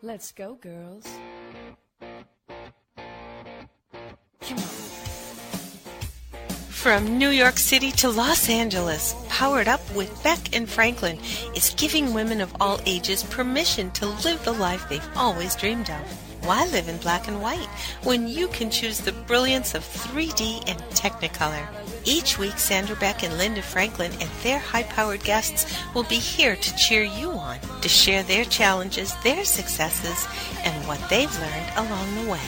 Let's go, girls. Come on. From New York City to Los Angeles, Powered Up with Beck and Franklin is giving women of all ages permission to live the life they've always dreamed of. Why live in black and white when you can choose the brilliance of 3D and Technicolor? Each week, Sandra Beck and Linda Franklin and their high-powered guests will be here to cheer you on, to share their challenges, their successes, and what they've learned along the way.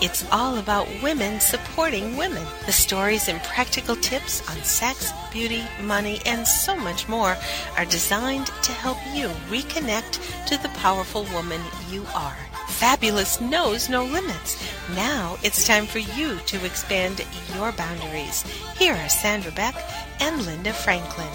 It's all about women supporting women. The stories and practical tips on sex, beauty, money, and so much more are designed to help you reconnect to the powerful woman you are. Fabulous knows no limits. Now it's time for you to expand your boundaries. Here are Sandra Beck and Linda Franklin.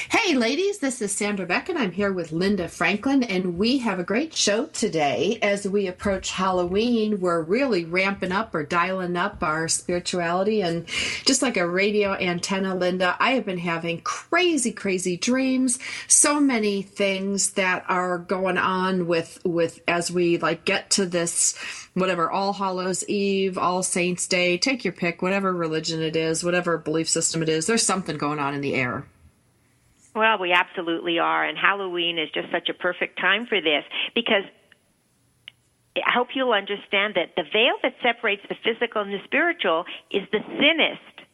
Hey ladies, this is Sandra Beck and I'm here with Linda Franklin, and we have a great show today. As we approach Halloween, we're really ramping up or dialing up our spirituality, and just like a radio antenna, Linda, I have been having crazy dreams. So many things that are going on with as we get to this, whatever, All Hallows Eve, All Saints Day, take your pick, whatever religion it is, whatever belief system it is, there's something going on in the air. Well, we absolutely are, and Halloween is just such a perfect time for this, because I hope you'll understand that the veil that separates the physical and the spiritual is the thinnest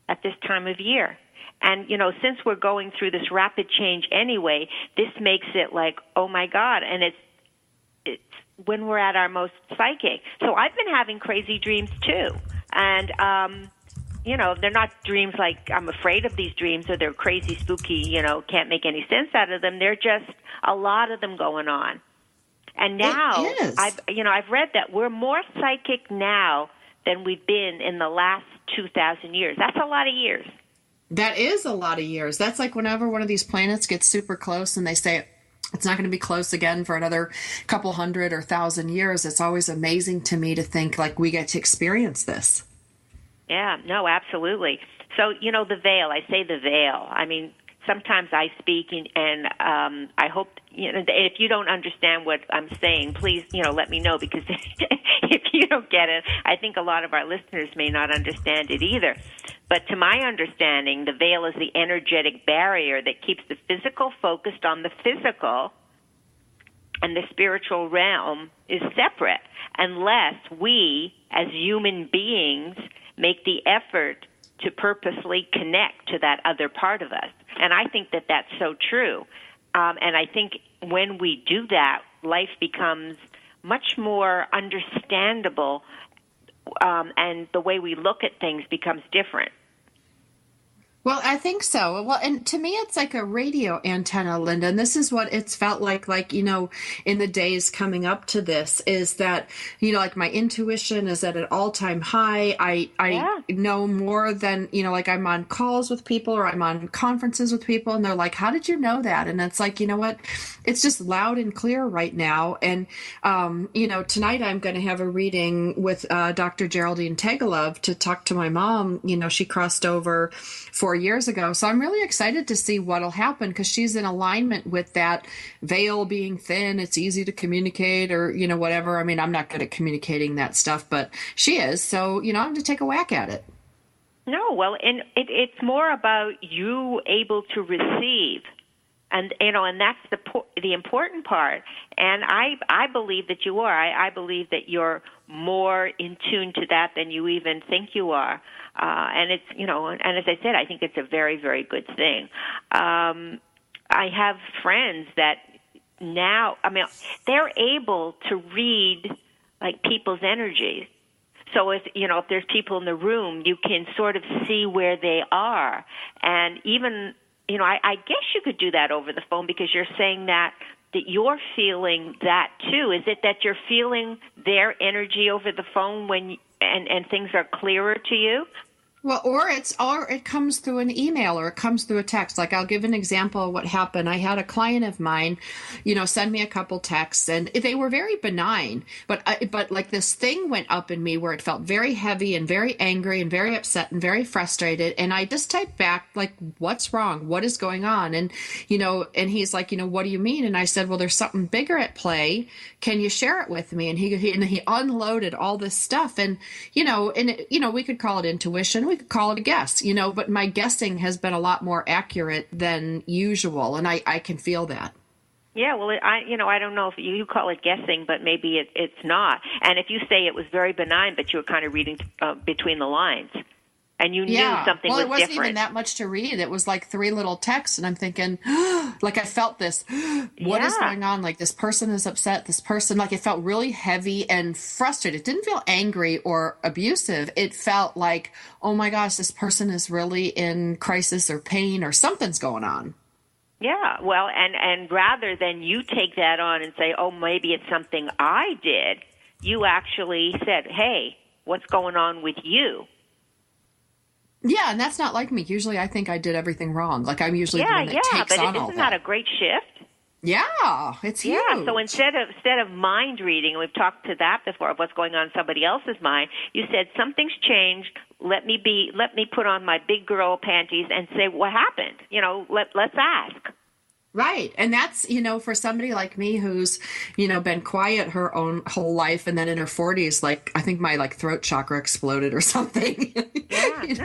at this time of year. And, since we're going through this rapid change anyway, this makes it like, oh my God, and it's when we're at our most psychic. So I've been having crazy dreams too, and they're not dreams like I'm afraid of these dreams or they're crazy, spooky, can't make any sense out of them. They're just a lot of them going on. And now I've read that we're more psychic now than we've been in the last 2,000 years. That's a lot of years. That is a lot of years. That's like whenever one of these planets gets super close and they say it's not going to be close again for another couple hundred or 1,000 years. It's always amazing to me to think we get to experience this. Yeah, no, absolutely. So, the veil, I say the veil. I mean, sometimes I speak and I hope, if you don't understand what I'm saying, please, let me know, because if you don't get it, I think a lot of our listeners may not understand it either. But to my understanding, the veil is the energetic barrier that keeps the physical focused on the physical, and the spiritual realm is separate unless we, as human beings, make the effort to purposely connect to that other part of us. And I think that that's so true. And I think when we do that, life becomes much more understandable, and the way we look at things becomes different. Well, I think so. Well, and to me, it's like a radio antenna, Linda. And this is what it's felt like, in the days coming up to this, is that, my intuition is at an all-time high. I know more than, I'm on calls with people or I'm on conferences with people, and they're like, how did you know that? And it's like, you know what? It's just loud and clear right now. And, tonight I'm going to have a reading with Dr. Geraldine Tegelov to talk to my mom. She crossed over 4 years ago. So I'm really excited to see what'll happen, because she's in alignment with that veil being thin. It's easy to communicate, or, whatever. I mean, I'm not good at communicating that stuff, but she is. So, I'm going to take a whack at it. No, well, and it's more about you able to receive. And, and that's the important part. And I believe that you are. I believe that you're more in tune to that than you even think you are. And it's, and as I said, I think it's a very, very good thing. I have friends that now, they're able to read people's energies. So if there's people in the room, you can sort of see where they are. And even, I guess you could do that over the phone, because you're saying that you're feeling that too. Is it that you're feeling their energy over the phone and things are clearer to you? Well, or it comes through an email or it comes through a text. Like I'll give an example of what happened. I had a client of mine, send me a couple texts, and they were very benign, but like this thing went up in me where it felt very heavy and very angry and very upset and very frustrated. And I just typed back like, "What's wrong? What is going on?" And and he's like, "What do you mean?" And I said, "Well, there's something bigger at play. Can you share it with me?" And he unloaded all this stuff, and we could call it intuition. We could call it a guess, but my guessing has been a lot more accurate than usual. And I can feel that. Yeah, well, I don't know if you call it guessing, but maybe it's not. And if you say it was very benign, but you were kind of reading between the lines, and you knew something was different. Well, it wasn't even that much to read. It was like 3 little texts, and I'm thinking, like I felt this, what is going on? Like this person is upset, this person, like it felt really heavy and frustrated. It didn't feel angry or abusive. It felt like, oh my gosh, this person is really in crisis or pain or something's going on. Yeah, well, and rather than you take that on and say, oh, maybe it's something I did, you actually said, hey, what's going on with you? Yeah, and that's not like me. Usually I think I did everything wrong. Like I'm usually the one that takes on all that. Yeah, but isn't that a great shift? Yeah, it's huge. Yeah, so instead of mind reading, and we've talked to that before, of what's going on in somebody else's mind, you said something's changed. Let me put on my big girl panties and say what happened. Let's ask. Right. And that's, for somebody like me who's, been quiet her own whole life, and then in her 40s, like, I think my throat chakra exploded or something,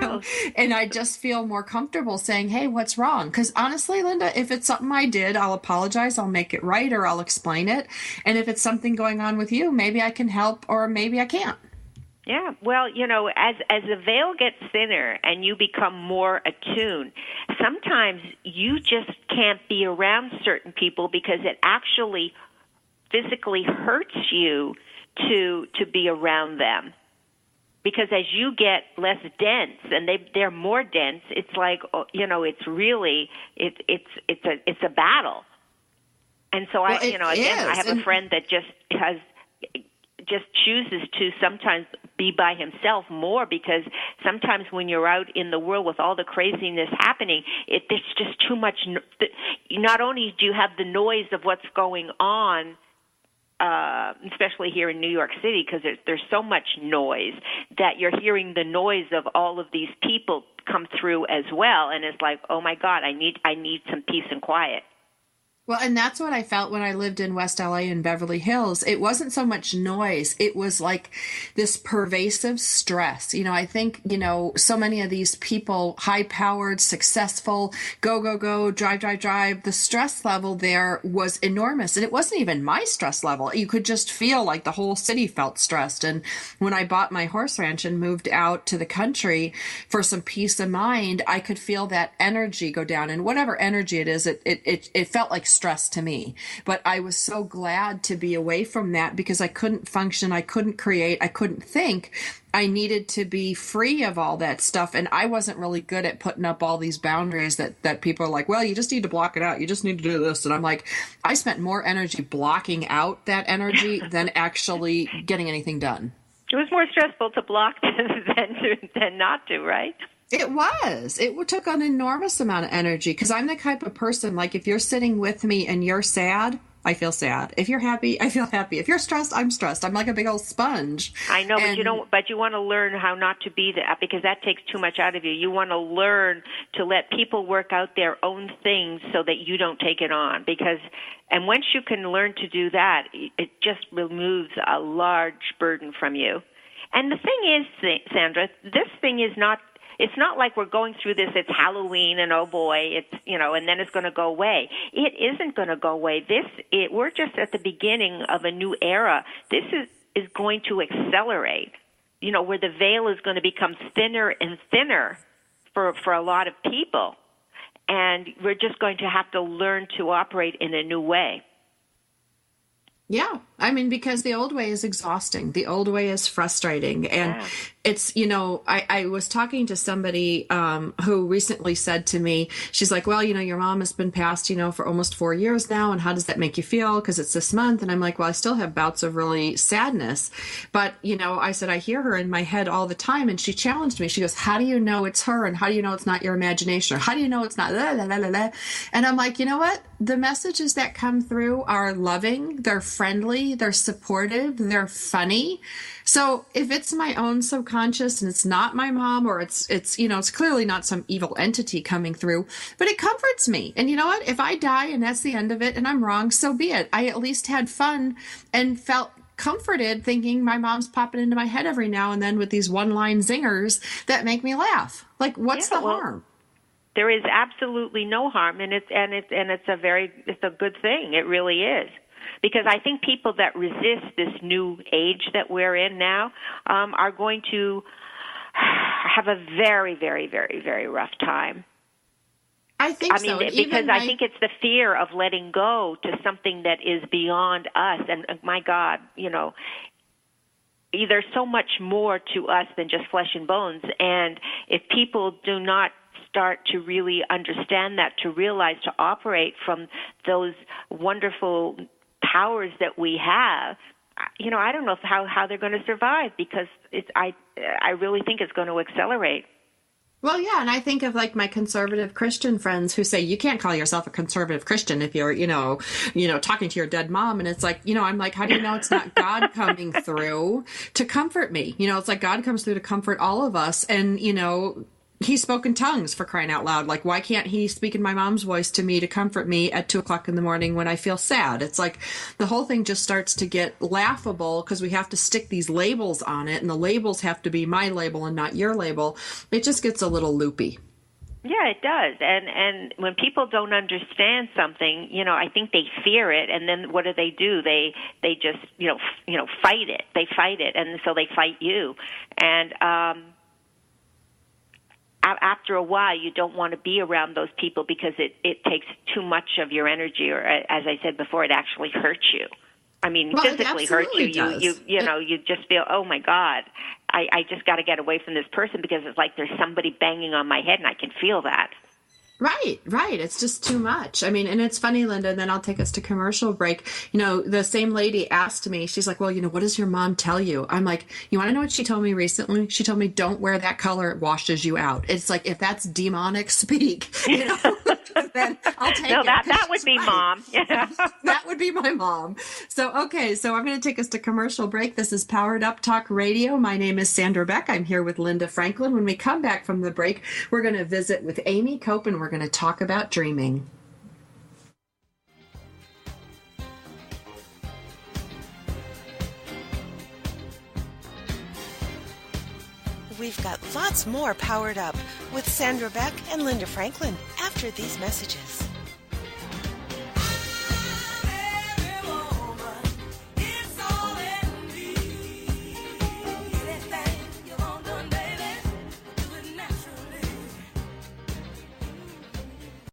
No. And I just feel more comfortable saying, hey, what's wrong? Because honestly, Linda, if it's something I did, I'll apologize. I'll make it right, or I'll explain it. And if it's something going on with you, maybe I can help, or maybe I can't. Yeah, well, as the veil gets thinner and you become more attuned, sometimes you just can't be around certain people because it actually physically hurts you to be around them. Because as you get less dense and they're more dense, it's like, it's really it's a battle. And so I have a friend that just chooses to sometimes be by himself more, because sometimes when you're out in the world with all the craziness happening, there's just too much. Not only do you have the noise of what's going on, especially here in New York City, because there's so much noise that you're hearing the noise of all of these people come through as well, and it's like, oh my God, I need some peace and quiet. Well, and that's what I felt when I lived in West LA in Beverly Hills. It wasn't so much noise. It was like this pervasive stress. I think, so many of these people, high-powered, successful, go, drive. The stress level there was enormous. And it wasn't even my stress level. You could just feel like the whole city felt stressed. And when I bought my horse ranch and moved out to the country for some peace of mind, I could feel that energy go down. And whatever energy it is, it felt like stress to me. But I was so glad to be away from that, because I couldn't function, I couldn't create, I couldn't think. I needed to be free of all that stuff, and I wasn't really good at putting up all these boundaries that people are like, well, you just need to block it out, you just need to do this. And I'm like, I spent more energy blocking out that energy than actually getting anything done. It was more stressful to block than not to, right? It was. It took an enormous amount of energy, because I'm the type of person, like, if you're sitting with me and you're sad, I feel sad. If you're happy, I feel happy. If you're stressed, I'm stressed. I'm like a big old sponge. I know, but you want to learn how not to be that, because that takes too much out of you. You want to learn to let people work out their own things so that you don't take it on. And once you can learn to do that, it just removes a large burden from you. And the thing is, Sandra, this thing is not. It's not like we're going through this, it's Halloween and oh boy, and then it's going to go away. It isn't going to go away. We're just at the beginning of a new era. This is going to accelerate, where the veil is going to become thinner and thinner for a lot of people. And we're just going to have to learn to operate in a new way. Yeah. I mean, because the old way is exhausting. The old way is frustrating. And it's, you know, I was talking to somebody who recently said to me, she's like, well, you know, your mom has been passed, you know, for almost 4 years now. And how does that make you feel? Because it's this month. And I'm like, well, I still have bouts of really sadness. But, you know, I said, I hear her in my head all the time. And she challenged me. She goes, how do you know it's her? And how do you know it's not your imagination? Or how do you know it's not la, la, la, la, la? And I'm like, you know what? The messages that come through are loving, they're friendly, they're supportive, they're funny. So if it's my own subconscious and it's not my mom, or it's you know, it's clearly not some evil entity coming through, but it comforts me. And you know what? If I die and that's the end of it and I'm wrong, so be it. I at least had fun and felt comforted thinking my mom's popping into my head every now and then with these one-line zingers that make me laugh. Like, what's the harm? There is absolutely no harm, and it's a good thing. It really is, because I think people that resist this new age that we're in now are going to have a very, very, very, very rough time. I think so. Because I think it's the fear of letting go to something that is beyond us. And my God, you know, there's so much more to us than just flesh and bones. And if people do not start to really understand that, to realize, to operate from those wonderful powers that we have, you know, I don't know how they're going to survive, because I really think it's going to accelerate. Well, yeah, and I think of like my conservative Christian friends who say you can't call yourself a conservative Christian if you're, you know, talking to your dead mom. And it's like, you know, I'm like, how do you know it's not God coming through to comfort me? You know, it's like God comes through to comfort all of us. And, you know, he spoke in tongues, for crying out loud. Like, why can't he speak in my mom's voice to me to comfort me at 2:00 in the morning when I feel sad? It's like the whole thing just starts to get laughable because we have to stick these labels on it, and the labels have to be my label and not your label. It just gets a little loopy. Yeah, it does. And when people don't understand something, you know, I think they fear it, and then what do? They just, you know, fight it. They fight it, and so they fight you. And after a while, you don't want to be around those people because it takes too much of your energy, or as I said before, it actually hurts you. I mean, well, physically hurts you. You know, you just feel, oh my God, I just got to get away from this person because it's like there's somebody banging on my head and I can feel that. Right. It's just too much. I mean, and it's funny, Linda, and then I'll take us to commercial break. You know, the same lady asked me, she's like, well, you know, what does your mom tell you? I'm like, you want to know what she told me recently? She told me, don't wear that color. It washes you out. It's like, if that's demonic speak, you know, then I'll take it. No, that would be right. Mom. Yeah. That would be my mom. So, okay. So I'm going to take us to commercial break. This is Powered Up Talk Radio. My name is Sandra Beck. I'm here with Linda Franklin. When we come back from the break, we're going to visit with Amy Cope, and we're going to talk about dreaming. We've got lots more Powered Up with Sandra Beck and Linda Franklin after these messages.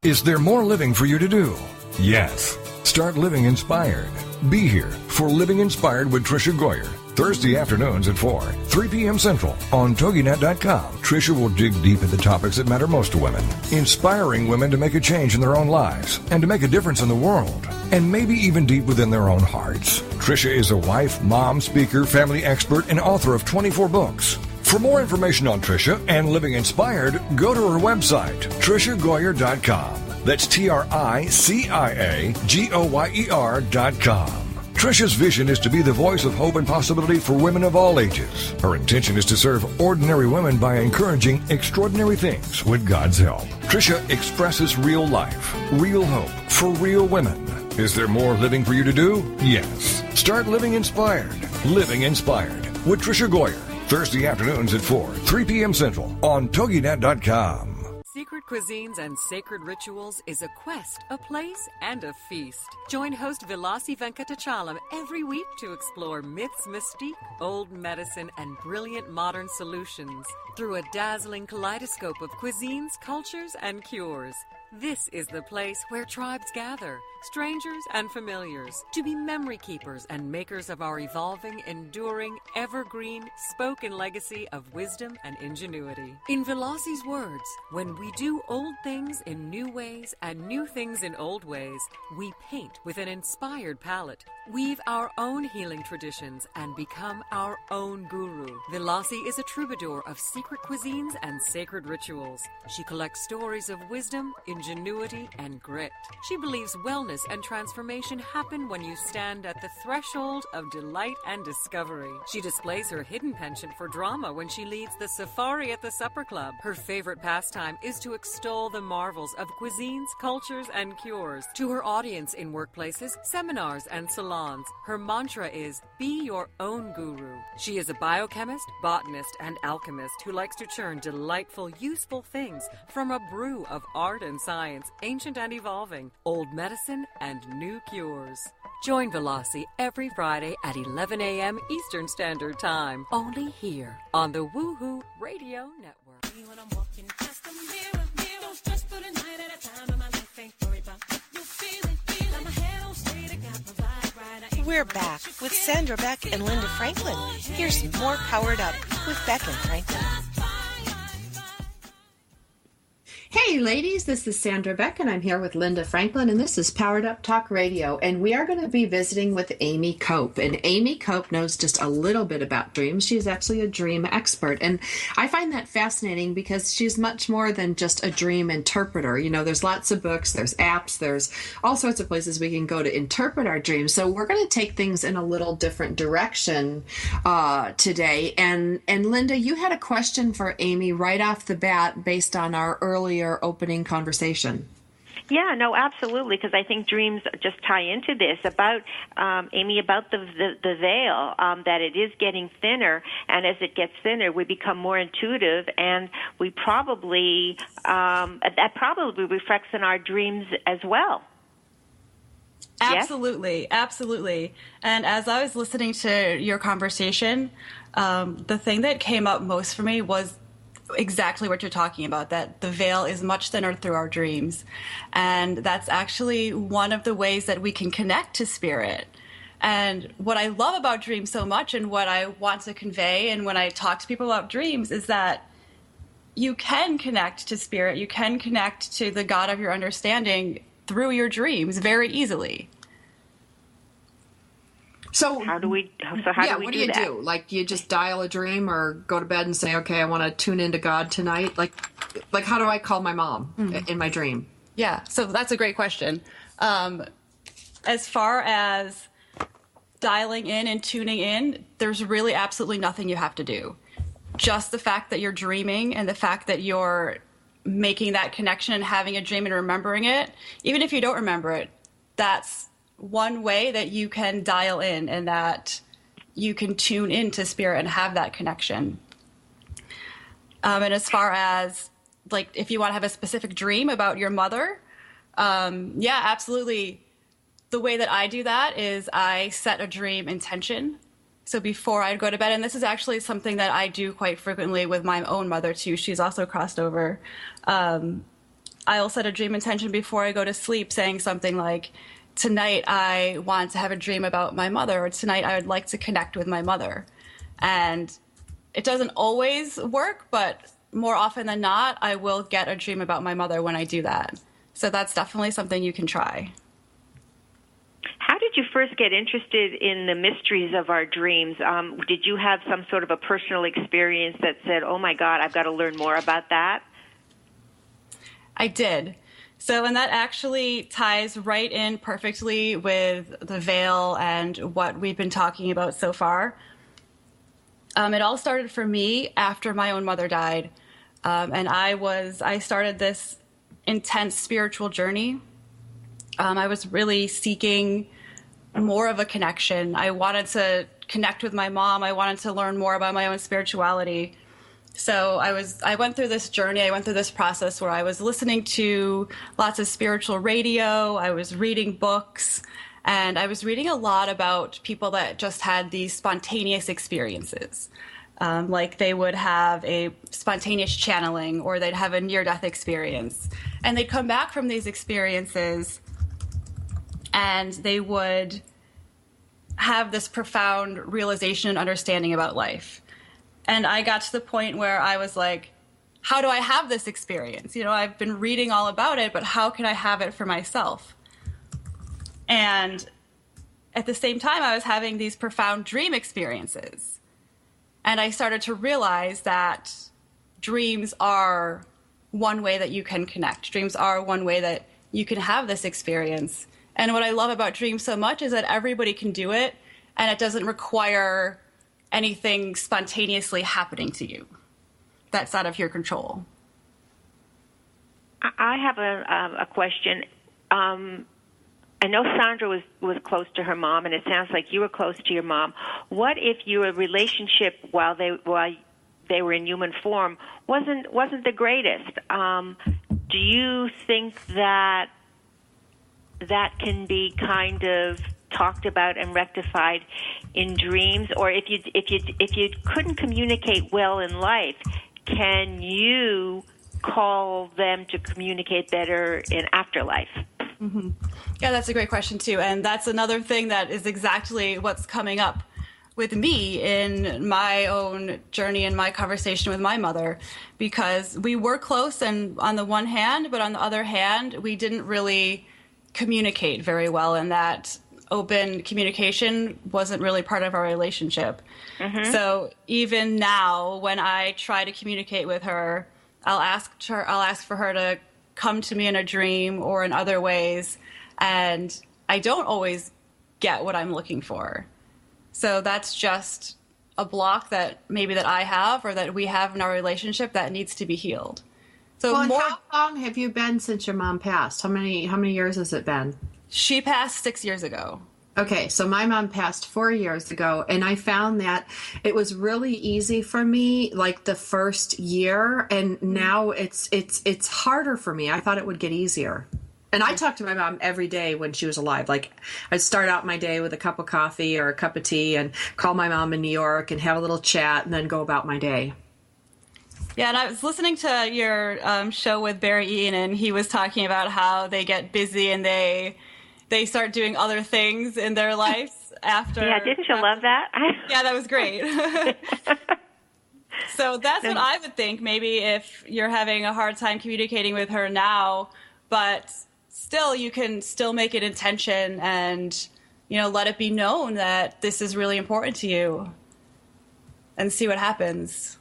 Is there more living for you to do? Yes. Start living inspired. Be here for Living Inspired with Tricia Goyer. Thursday afternoons at 4, 3 p.m. Central on TogiNet.com. Tricia will dig deep into topics that matter most to women, inspiring women to make a change in their own lives and to make a difference in the world, and maybe even deep within their own hearts. Tricia is a wife, mom, speaker, family expert, and author of 24 books. For more information on Tricia and Living Inspired, go to her website, TriciaGoyer.com. That's TriciaGoyer.com. Tricia's vision is to be the voice of hope and possibility for women of all ages. Her intention is to serve ordinary women by encouraging extraordinary things with God's help. Tricia expresses real life, real hope for real women. Is there more living for you to do? Yes. Start living inspired. Living Inspired with Tricia Goyer. Thursday afternoons at 4, 3 p.m. Central on TogiNet.com. Secret Cuisines and Sacred Rituals is a quest, a place, and a feast. Join host Vilasi Venkatachalam every week to explore myths, mystique, old medicine, and brilliant modern solutions through a dazzling kaleidoscope of cuisines, cultures, and cures. This is the place where tribes gather, strangers and familiars, to be memory keepers and makers of our evolving, enduring, evergreen, spoken legacy of wisdom and ingenuity. In Veloci's words, when we do old things in new ways and new things in old ways, we paint with an inspired palette, weave our own healing traditions, and become our own guru. Veloci is a troubadour of secret cuisines and sacred rituals. She collects stories of wisdom, ingenuity, and grit. She believes wellness and transformation happen when you stand at the threshold of delight and discovery. She displays her hidden penchant for drama when she leads the Safari at the Supper Club. Her favorite pastime is to extol the marvels of cuisines, cultures, and cures. To her audience in workplaces, seminars, and salons, her mantra is, be your own guru. She is a biochemist, botanist, and alchemist who likes to churn delightful, useful things from a brew of art and science, ancient and evolving, old medicine and new cures. Join Veloci every Friday at 11 a.m. Eastern Standard Time, only here on the Woohoo Radio Network. When I'm walking past the mirror, don't stress for the night at a time, and my life ain't worried about what you feeling. Got my head on straight, I got my vibe right. I ain't We're back with Sandra Beck and Linda Franklin. Here's more Powered Up with Beck and Franklin. Hey ladies, this is Sandra Beck and I'm here with Linda Franklin and this is Powered Up Talk Radio, and we are going to be visiting with Amy Cope. And Amy Cope knows just a little bit about dreams. She's actually a dream expert, and I find that fascinating because she's much more than just a dream interpreter. You know, there's lots of books, there's apps, there's all sorts of places we can go to interpret our dreams. So we're going to take things in a little different direction today. And Linda, you had a question for Amy right off the bat based on our earlier opening conversation. Yeah, no, absolutely, because I think dreams just tie into this about, Amy, about the veil, that it is getting thinner, and as it gets thinner, we become more intuitive, and we probably, that probably reflects in our dreams as well. Absolutely, yes? Absolutely. And as I was listening to your conversation, the thing that came up most for me was exactly what you're talking about, that the veil is much thinner through our dreams. And that's actually one of the ways that we can connect to spirit. And what I love about dreams so much, and what I want to convey, and when I talk to people about dreams, is that you can connect to spirit, you can connect to the God of your understanding through your dreams very easily. So how do we do what do you that? do? Like, you just dial a dream or go to bed and say, okay, I want to tune into God tonight? Like how do I call my mom in my dream? Yeah, so that's a great question. As far as dialing in and tuning in, there's really absolutely nothing you have to do. Just the fact that you're dreaming and the fact that you're making that connection and having a dream and remembering it, even if you don't remember it, that's one way that you can dial in and that you can tune into spirit and have that connection. And as far as, like, if you want to have a specific dream about your mother, yeah, absolutely. The way that I do that is I set a dream intention. So before I go to bed, and this is actually something that I do quite frequently with my own mother too. She's also crossed over. I'll set a dream intention before I go to sleep, saying something like, tonight I want to have a dream about my mother, or tonight I would like to connect with my mother. And it doesn't always work, but more often than not, I will get a dream about my mother when I do that. So that's definitely something you can try. How did you first get interested in the mysteries of our dreams? Did you have some sort of a personal experience that said, oh my God, I've got to learn more about that? I did. So, and that actually ties right in perfectly with the veil and what we've been talking about so far. It all started for me after my own mother died. And I started this intense spiritual journey. I was really seeking more of a connection. I wanted to connect with my mom. I wanted to learn more about my own spirituality. So I went through this journey. I went through this process where I was listening to lots of spiritual radio. I was reading books, and I was reading a lot about people that just had these spontaneous experiences. Like they would have a spontaneous channeling, or they'd have a near-death experience. And they'd come back from these experiences and they would have this profound realization and understanding about life. And I got to the point where I was like, how do I have this experience? You know, I've been reading all about it, but how can I have it for myself? And at the same time, I was having these profound dream experiences. And I started to realize that dreams are one way that you can connect. Dreams are one way that you can have this experience. And what I love about dreams so much is that everybody can do it, and it doesn't require anything spontaneously happening to you that's out of your control. I have a question. I know Sandra was close to her mom, and it sounds like you were close to your mom. What if your relationship while they were in human form wasn't the greatest? Do you think that can be kind of talked about and rectified in dreams? Or if you couldn't communicate well in life, can you call them to communicate better in afterlife? Mm-hmm. Yeah, that's a great question too. And that's another thing that is exactly what's coming up with me in my own journey and my conversation with my mother, because we were close and on the one hand, but on the other hand, we didn't really communicate very well, and that open communication wasn't really part of our relationship. Mm-hmm. So even now, when I try to communicate with her, I'll ask for her to come to me in a dream or in other ways, and I don't always get what I'm looking for. So that's just a block that I have or that we have in our relationship that needs to be healed. So how long have you been since your mom passed? How many years has it been? She passed 6 years ago. Okay, so my mom passed 4 years ago, and I found that it was really easy for me, like the first year, and now it's harder for me. I thought it would get easier. And I talked to my mom every day when she was alive. Like, I'd start out my day with a cup of coffee or a cup of tea and call my mom in New York and have a little chat and then go about my day. Yeah, and I was listening to your show with Barry Eaton, and he was talking about how they get busy and they start doing other things in their lives after. Yeah, didn't you love that? Yeah, that was great. So that's what I would think. Maybe if you're having a hard time communicating with her now, but still you can still make an intention and, let it be known that this is really important to you and see what happens.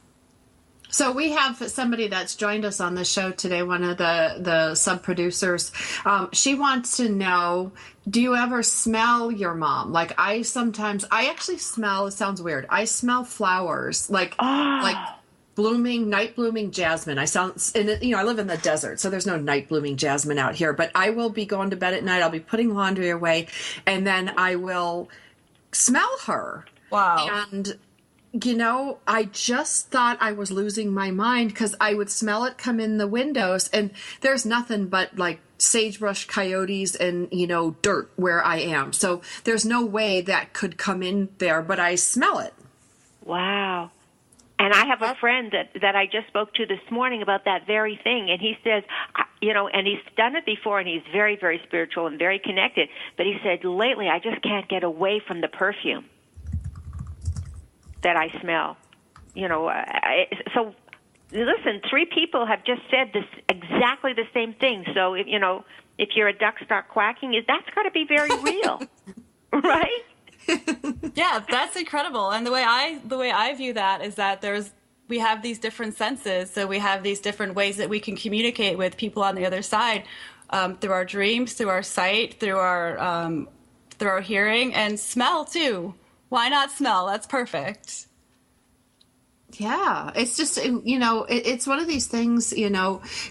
So we have somebody that's joined us on the show today, one of the sub-producers. She wants to know, do you ever smell your mom? Like, I actually smell, it sounds weird, I smell flowers, like night blooming jasmine. I live in the desert, so there's no night blooming jasmine out here, but I will be going to bed at night, I'll be putting laundry away, and then I will smell her. Wow. And I just thought I was losing my mind because I would smell it come in the windows, and there's nothing but like sagebrush, coyotes, and, dirt where I am. So there's no way that could come in there, but I smell it. Wow. And I have a friend that I just spoke to this morning about that very thing, and he says, and he's done it before, and he's very, very spiritual and very connected, but he said, lately I just can't get away from the perfume that I smell. So listen, 3 people have just said this exactly the same thing. So if your duck start quacking, that's got to be very real, right? Yeah, that's incredible. And the way I view that is that we have these different senses, so we have these different ways that we can communicate with people on the other side, through our dreams, through our sight, through our hearing, and smell too. Why not smell? That's perfect. Yeah, it's just, it's one of these things,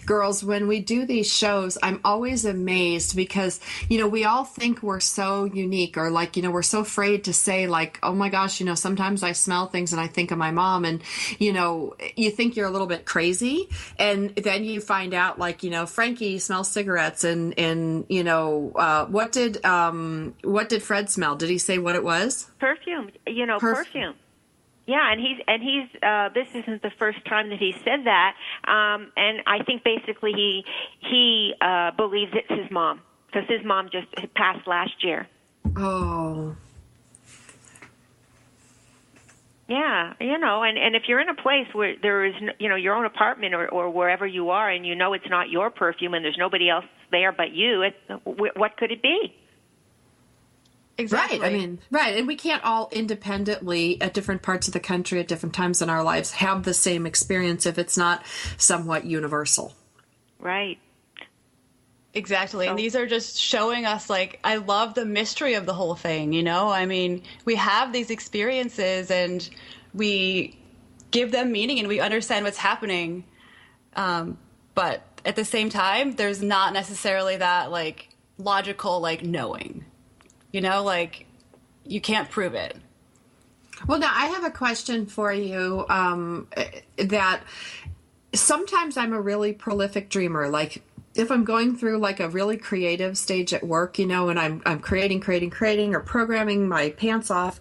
girls, when we do these shows, I'm always amazed because, we all think we're so unique, or like, we're so afraid to say like, oh my gosh, sometimes I smell things and I think of my mom, and, you think you're a little bit crazy. And then you find out like, Frankie smells cigarettes and what did Fred smell? Did he say what it was? Perfume, perfume. Yeah, and he's this isn't the first time that he said that, and I think basically he believes it's his mom, because his mom just passed last year. Oh. Yeah, and if you're in a place where there is, your own apartment or wherever you are, and it's not your perfume and there's nobody else there but you, what could it be? Exactly. Right. And we can't all independently at different parts of the country at different times in our lives have the same experience if it's not somewhat universal. Right. Exactly. And these are just showing us, I love the mystery of the whole thing, we have these experiences and we give them meaning and we understand what's happening. But at the same time, there's not necessarily that, logical, knowing. You can't prove it. Well, now I have a question for you that sometimes I'm a really prolific dreamer. If I'm going through a really creative stage at work, and I'm creating or programming my pants off,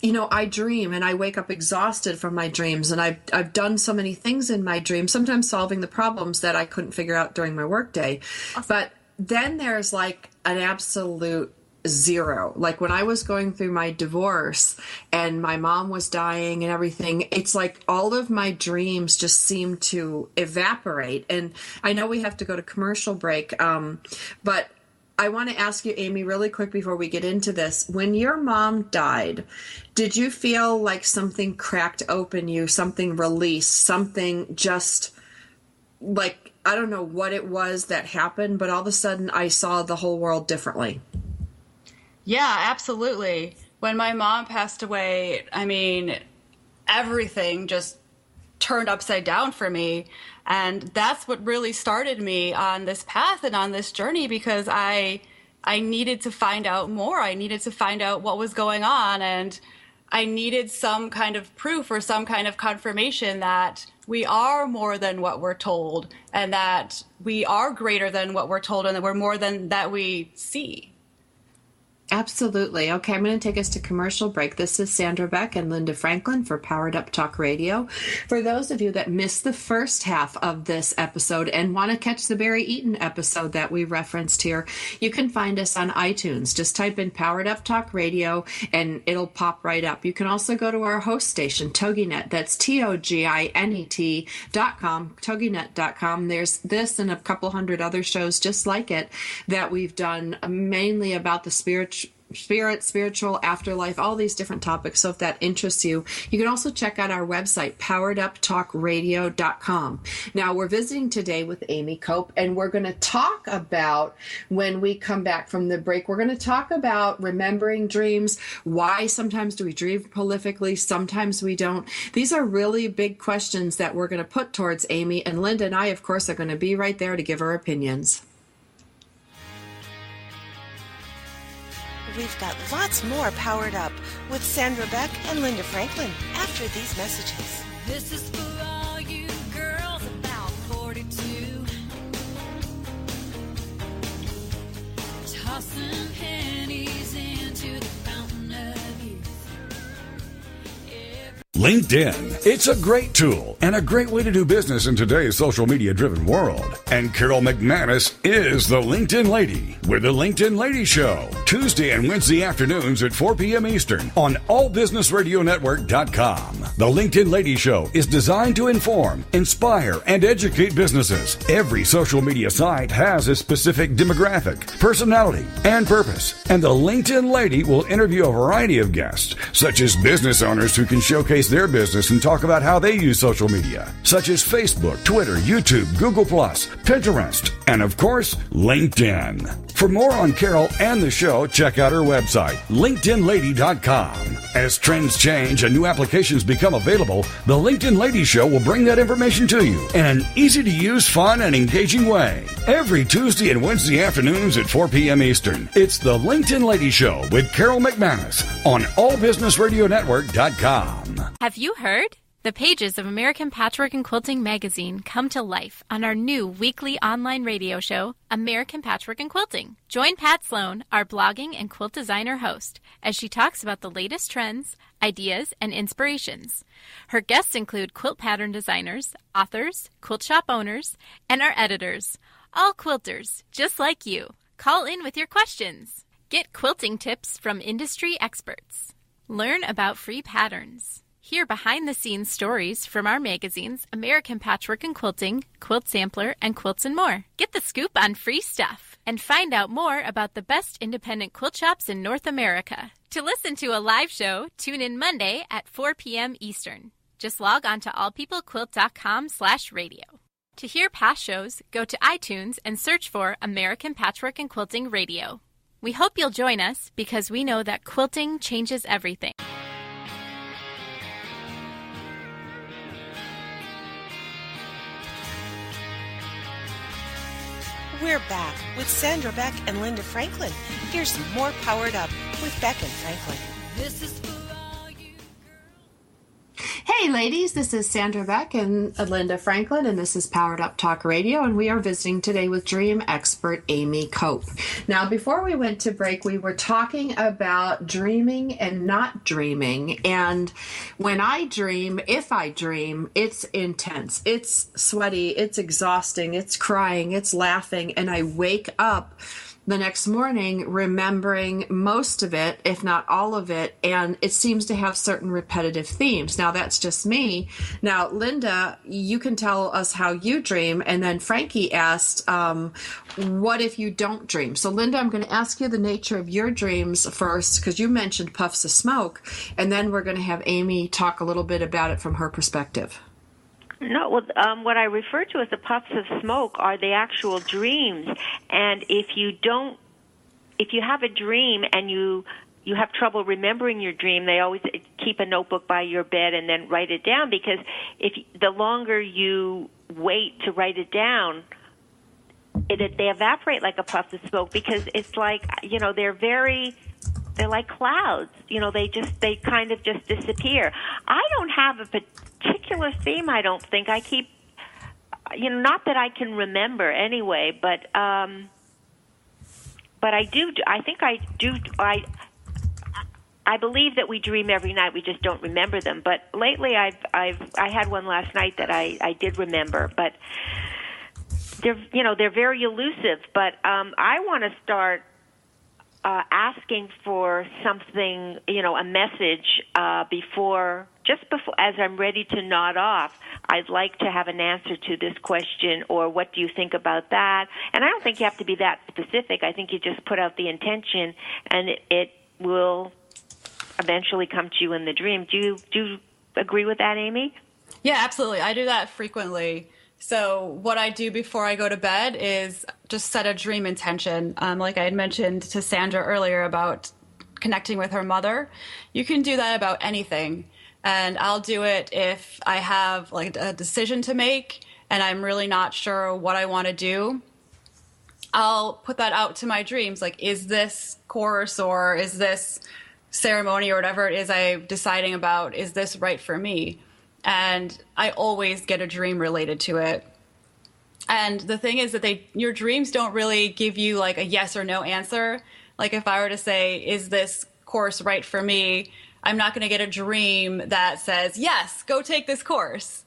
I dream and I wake up exhausted from my dreams. And I've done so many things in my dreams, sometimes solving the problems that I couldn't figure out during my workday. Awesome. But then there's an absolute zero. When I was going through my divorce and my mom was dying and everything, it's all of my dreams just seem to evaporate. And I know we have to go to commercial break, but I want to ask you, Amy, really quick before we get into this. When your mom died, did you feel like something cracked open you, something released, something just I don't know what it was that happened, but all of a sudden I saw the whole world differently? Yeah, absolutely. When my mom passed away, everything just turned upside down for me. And that's what really started me on this path and on this journey, because I needed to find out more. I needed to find out what was going on. And I needed some kind of proof or some kind of confirmation that we are more than what we're told, and that we are greater than what we're told, and that we're more than that we see. Absolutely. Okay, I'm going to take us to commercial break. This is Sandra Beck and Linda Franklin for Powered Up Talk Radio. For those of you that missed the first half of this episode and want to catch the Barry Eaton episode that we referenced here, you can find us on iTunes. Just type in Powered Up Talk Radio and it'll pop right up. You can also go to our host station, TogiNet. That's TOGINET.com, TogiNet.com. There's this and a couple hundred other shows just like it that we've done, mainly about the spiritual, afterlife, all these different topics. So if that interests you, you can also check out our website, powereduptalkradio.com. Now, we're visiting today with Amy Cope, and we're going to talk about, when we come back from the break, we're going to talk about remembering dreams. Why sometimes do we dream prolifically? Sometimes we don't. These are really big questions that we're going to put towards Amy, and Linda and I, of course, are going to be right there to give our opinions. We've got lots more Powered Up with Sandra Beck and Linda Franklin after these messages. This is for all you girls about 42. Tossing pennies into the fountain of youth. LinkedIn. It's a great tool and a great way to do business in today's social media driven world. And Carol McManus is the LinkedIn Lady with the LinkedIn Lady Show, Tuesday and Wednesday afternoons at 4 p.m. Eastern on allbusinessradionetwork.com. The LinkedIn Lady Show is designed to inform, inspire, and educate businesses. Every social media site has a specific demographic, personality, and purpose. And the LinkedIn Lady will interview a variety of guests, such as business owners who can showcase their business and talk about how they use social media, such as Facebook, Twitter, YouTube, Google+, Pinterest, and of course, LinkedIn. For more on Carol and the show, check out her website, LinkedInLady.com. As trends change and new applications become available, the LinkedIn Lady Show will bring that information to you in an easy-to-use, fun, and engaging way. Every Tuesday and Wednesday afternoons at 4 p.m. Eastern, it's the LinkedIn Lady Show with Carol McManus on allbusinessradionetwork.com. Have you heard? The pages of American Patchwork and Quilting magazine come to life on our new weekly online radio show, American Patchwork and Quilting. Join Pat Sloan, our blogging and quilt designer host, as she talks about the latest trends, ideas, and inspirations. Her guests include quilt pattern designers, authors, quilt shop owners, and our editors, all quilters, just like you. Call in with your questions. Get quilting tips from industry experts. Learn about free patterns. Hear behind-the-scenes stories from our magazines, American Patchwork and Quilting, Quilt Sampler, and Quilts and More. Get the scoop on free stuff and find out more about the best independent quilt shops in North America. To listen to a live show, tune in Monday at 4 p.m. Eastern. Just log on to allpeoplequilt.com/radio. To hear past shows, go to iTunes and search for American Patchwork and Quilting Radio. We hope you'll join us because we know that quilting changes everything. We're back with Sandra Beck and Linda Franklin. Here's more Powered Up with Beck and Franklin. This is for all you Hey ladies, this is Sandra Beck and Linda Franklin, and this is Powered Up Talk Radio, and we are visiting today with dream expert Amy Cope. Now, before we went to break, we were talking about dreaming and not dreaming, and when I dream, if I dream, it's intense, it's sweaty, it's exhausting, it's crying, it's laughing, and I wake up the next morning remembering most of it, if not all of it, and it seems to have certain repetitive themes. Now, that's just me. Now, Linda, you can tell us how you dream, and then Frankie asked, what if you don't dream? So, Linda, I'm going to ask you the nature of your dreams first, because you mentioned puffs of smoke, and then we're going to have Amy talk a little bit about it from her perspective. No, well, what I refer to as the puffs of smoke are the actual dreams. And if you have a dream and you have trouble remembering your dream, they always keep a notebook by your bed and then write it down, because the longer you wait to write it down, they evaporate like a puff of smoke, because it's like, they're like clouds. They kind of just disappear. I don't have a particular theme, I don't think. I keep, not that I can remember anyway, but I do. I think I do. I believe that we dream every night. We just don't remember them. But lately, I had one last night that I did remember. But they're very elusive. But I want to start asking for something, a message before, as I'm ready to nod off. I'd like to have an answer to this question, or what do you think about that? And I don't think you have to be that specific. I think you just put out the intention, and it will eventually come to you in the dream. Do you agree with that, Amy? Yeah, absolutely. I do that frequently. So what I do before I go to bed is just set a dream intention. Like I had mentioned to Sandra earlier about connecting with her mother. You can do that about anything. And I'll do it if I have like a decision to make and I'm really not sure what I want to do. I'll put that out to my dreams. Like, is this course or is this ceremony or whatever it is I'm deciding about, is this right for me? And I always get a dream related to it. And the thing is that your dreams don't really give you like a yes or no answer. Like if I were to say, is this course right for me? I'm not going to get a dream that says, yes, go take this course.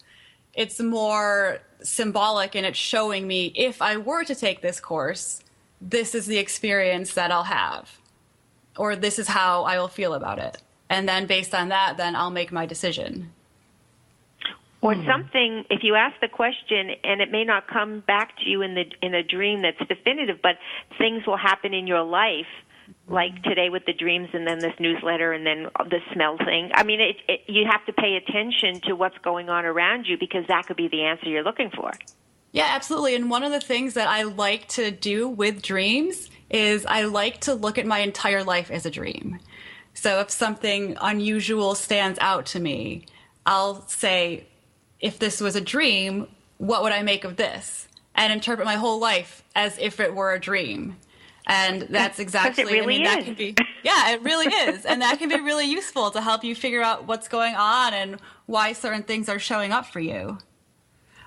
It's more symbolic, and it's showing me, if I were to take this course, this is the experience that I'll have, or this is how I will feel about it. And then based on that, then I'll make my decision. Or something, if you ask the question and it may not come back to you in a dream that's definitive, but things will happen in your life, like today with the dreams and then this newsletter and then the smell thing. I mean, you have to pay attention to what's going on around you, because that could be the answer you're looking for. Yeah, absolutely. And one of the things that I like to do with dreams is I like to look at my entire life as a dream. So if something unusual stands out to me, I'll say, if this was a dream, what would I make of this? And interpret my whole life as if it were a dream. And that's exactly, it really that is. can be, yeah, it really is. And that can be really useful to help you figure out what's going on and why certain things are showing up for you.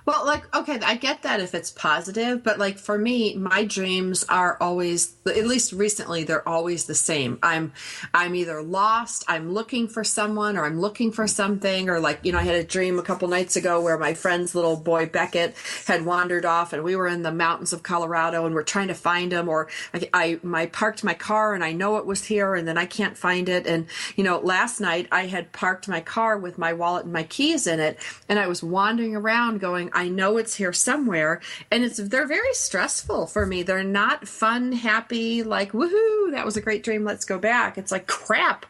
Well, like, okay, I get that if it's positive, but like for me, my dreams are always, at least recently, they're always the same. I'm either lost, I'm looking for someone, or I'm looking for something, or like, I had a dream a couple nights ago where my friend's little boy Beckett had wandered off, and we were in the mountains of Colorado, and we're trying to find him, or I parked my car, and I know it was here, and then I can't find it, and last night I had parked my car with my wallet and my keys in it, and I was wandering around going, I know it's here somewhere, and they're very stressful for me. They're not fun, happy, like, woohoo, that was a great dream, let's go back. It's like, crap,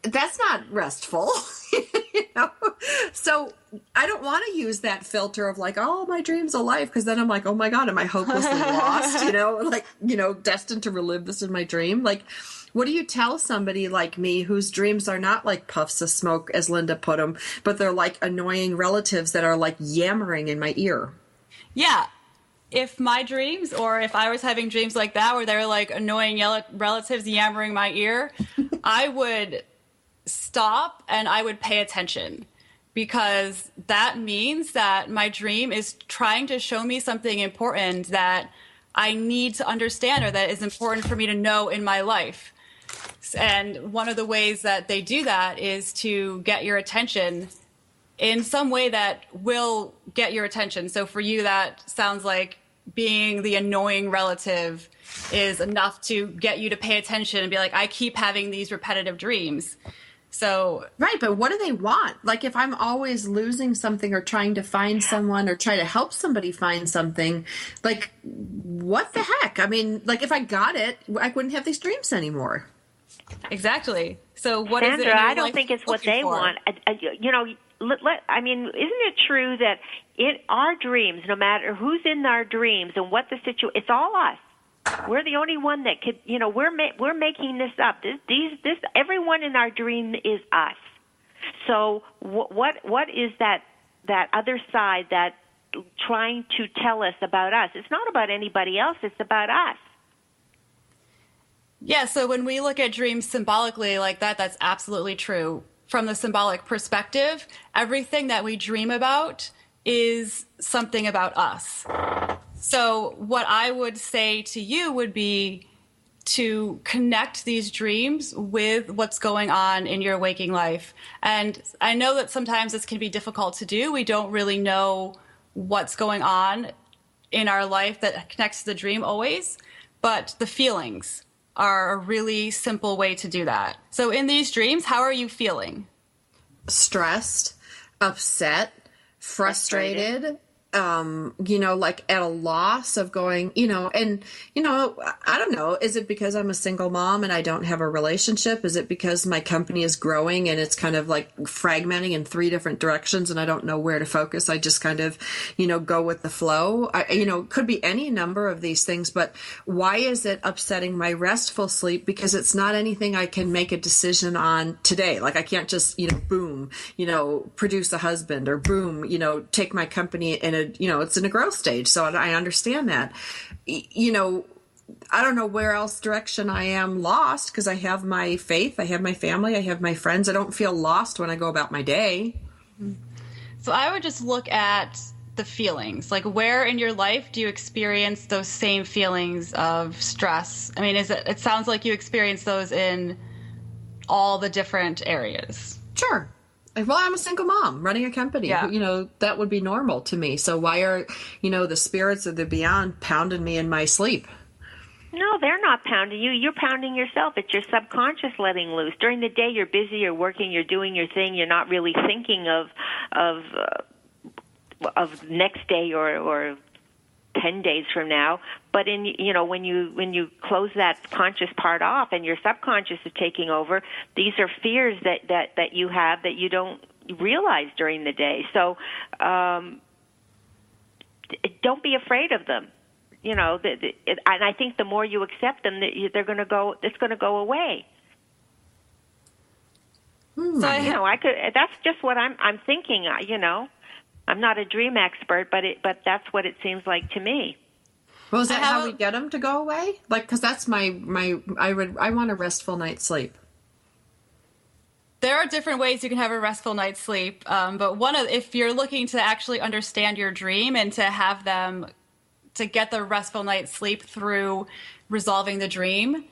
that's not restful. So I don't want to use that filter of like, oh, my dream's a life, because then I'm like, oh my God, am I hopelessly lost, destined to relive this in my dream? Like, what do you tell somebody like me whose dreams are not like puffs of smoke, as Linda put them, but they're like annoying relatives that are like yammering in my ear? Yeah. If my dreams, or if I was having dreams like that where they were like annoying relatives yammering my ear, I would stop and I would pay attention, because that means that my dream is trying to show me something important that I need to understand, or that is important for me to know in my life. And one of the ways that they do that is to get your attention in some way that will get your attention. So for you, that sounds like being the annoying relative is enough to get you to pay attention and be like, I keep having these repetitive dreams. So right, but what do they want? Like, if I'm always losing something or trying to find someone or try to help somebody find something, like, what the heck? I mean, like, if I got it, I wouldn't have these dreams anymore. Exactly. So what Sandra, is it in your I don't life think it's what looking they for? want. I mean, isn't it true that in our dreams, no matter who's in our dreams and what the situation, it's all us. We're the only one that could, we're making this up. This everyone in our dream is us. So what is that other side that trying to tell us about us? It's not about anybody else. It's about us. Yeah, so when we look at dreams symbolically like that, that's absolutely true. From the symbolic perspective, everything that we dream about is something about us. So what I would say to you would be to connect these dreams with what's going on in your waking life. And I know that sometimes this can be difficult to do. We don't really know what's going on in our life that connects to the dream always, but the feelings are a really simple way to do that. So in these dreams, how are you feeling? Stressed, upset, frustrated, like at a loss of going, and, I don't know, is it because I'm a single mom and I don't have a relationship? Is it because my company is growing and it's kind of like fragmenting in 3 different directions and I don't know where to focus? I just kind of, go with the flow. Could be any number of these things, but why is it upsetting my restful sleep? Because it's not anything I can make a decision on today. Like I can't just, boom, produce a husband, or boom, take my company in a, it's in a growth stage. So I understand that. I don't know where else direction I am lost, because I have my faith, I have my family, I have my friends. I don't feel lost when I go about my day. So I would just look at the feelings. Like, where in your life do you experience those same feelings of stress? I mean, it sounds like you experience those in all the different areas. Sure. Well, I'm a single mom running a company. Yeah. That would be normal to me. So why are, the spirits of the beyond pounding me in my sleep? No, they're not pounding you. You're pounding yourself. It's your subconscious letting loose. During the day, you're busy, you're working, you're doing your thing. You're not really thinking of next day or 10 days from now. But when you close that conscious part off and your subconscious is taking over, these are fears that you have that you don't realize during the day. So don't be afraid of them. And I think the more you accept them, they're going to go. It's going to go away. So that's just what I'm thinking. I'm not a dream expert, but that's what it seems like to me. Well, is that how we get them to go away? Like, because that's I want a restful night's sleep. There are different ways you can have a restful night's sleep, but if you're looking to actually understand your dream and to have them to get the restful night's sleep through resolving the dream,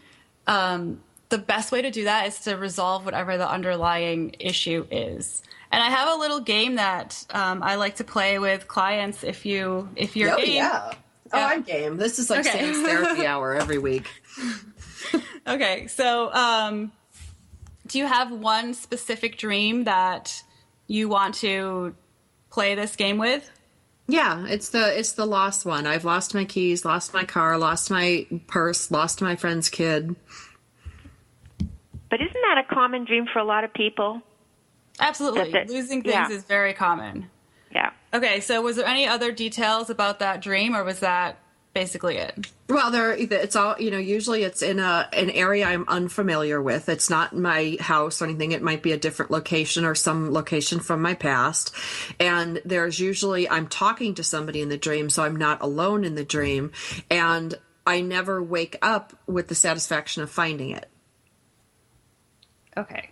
the best way to do that is to resolve whatever the underlying issue is. And I have a little game that I like to play with clients. If you're game. Yeah. Oh, I'm game. This is like Sam's therapy hour every week. Okay, so do you have one specific dream that you want to play this game with? Yeah, it's the lost one. I've lost my keys, lost my car, lost my purse, lost my friend's kid. But isn't that a common dream for a lot of people? Absolutely. Losing things is very common. Yeah. Okay, so was there any other details about that dream, or was that basically it? Well, it's all, usually it's in an area I'm unfamiliar with. It's not my house or anything. It might be a different location or some location from my past. And there's usually, I'm talking to somebody in the dream, so I'm not alone in the dream. And I never wake up with the satisfaction of finding it. Okay.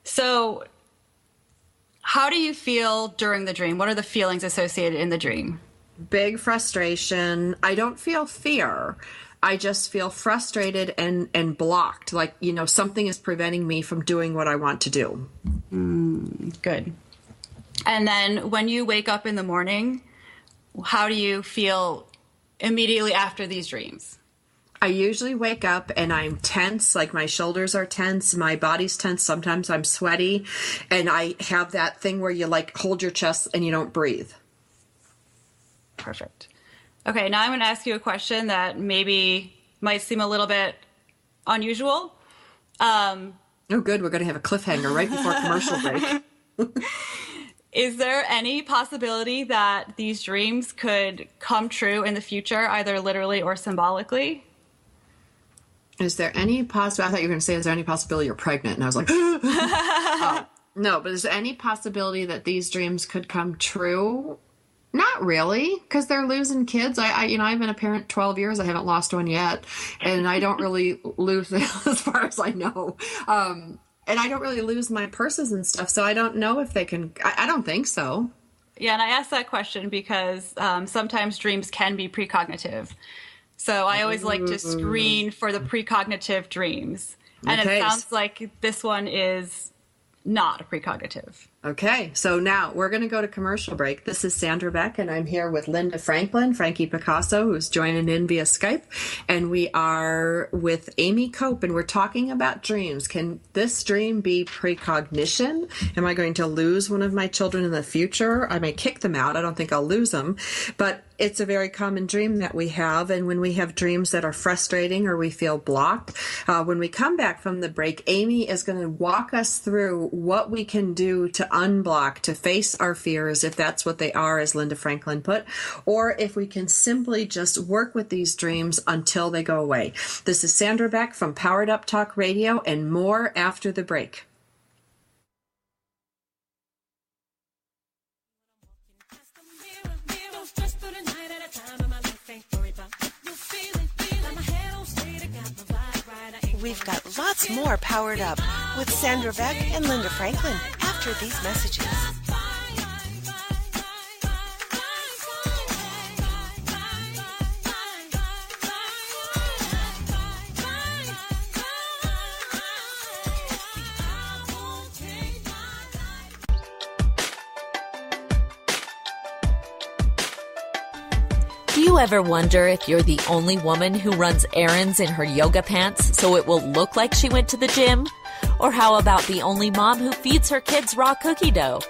So how do you feel during the dream? What are the feelings associated in the dream? Big frustration. I don't feel fear. I just feel frustrated and blocked. Like, something is preventing me from doing what I want to do. Good. And then when you wake up in the morning, how do you feel immediately after these dreams? I usually wake up and I'm tense, like my shoulders are tense, my body's tense, sometimes I'm sweaty, and I have that thing where you like hold your chest and you don't breathe. Perfect. Okay, now I'm going to ask you a question that maybe might seem a little bit unusual. Oh, good. We're going to have a cliffhanger right before commercial break. Is there any possibility that these dreams could come true in the future, either literally or symbolically? Is there any possibility? I thought you were going to say, is there any possibility you're pregnant? And I was like, no, but is there any possibility that these dreams could come true? Not really, because they're losing kids. I've been a parent 12 years. I haven't lost one yet. And I don't really lose them as far as I know. And I don't really lose my purses and stuff. So I don't know if they can. I don't think so. Yeah, and I asked that question because sometimes dreams can be precognitive. So I always like to screen for the precognitive dreams. And Okay. It sounds like this one is not a precognitive. Okay, so now we're going to go to commercial break. This is Sandra Beck, and I'm here with Linda Franklin, Frankie Picasso, who's joining in via Skype. And we are with Amy Cope, and we're talking about dreams. Can this dream be precognition? Am I going to lose one of my children in the future? I may kick them out. I don't think I'll lose them. But it's a very common dream that we have. And when we have dreams that are frustrating or we feel blocked, when we come back from the break, Amy is going to walk us through what we can do to unblock, to face our fears, if that's what they are, as Linda Franklin put, or if we can simply just work with these dreams until they go away. This is Sandra Beck from Powered Up Talk Radio, and more after the break. We've got lots more Powered Up with Sandra Beck and Linda Franklin after these messages. Do you ever wonder if you're the only woman who runs errands in her yoga pants so it will look like she went to the gym? Or how about the only mom who feeds her kids raw cookie dough?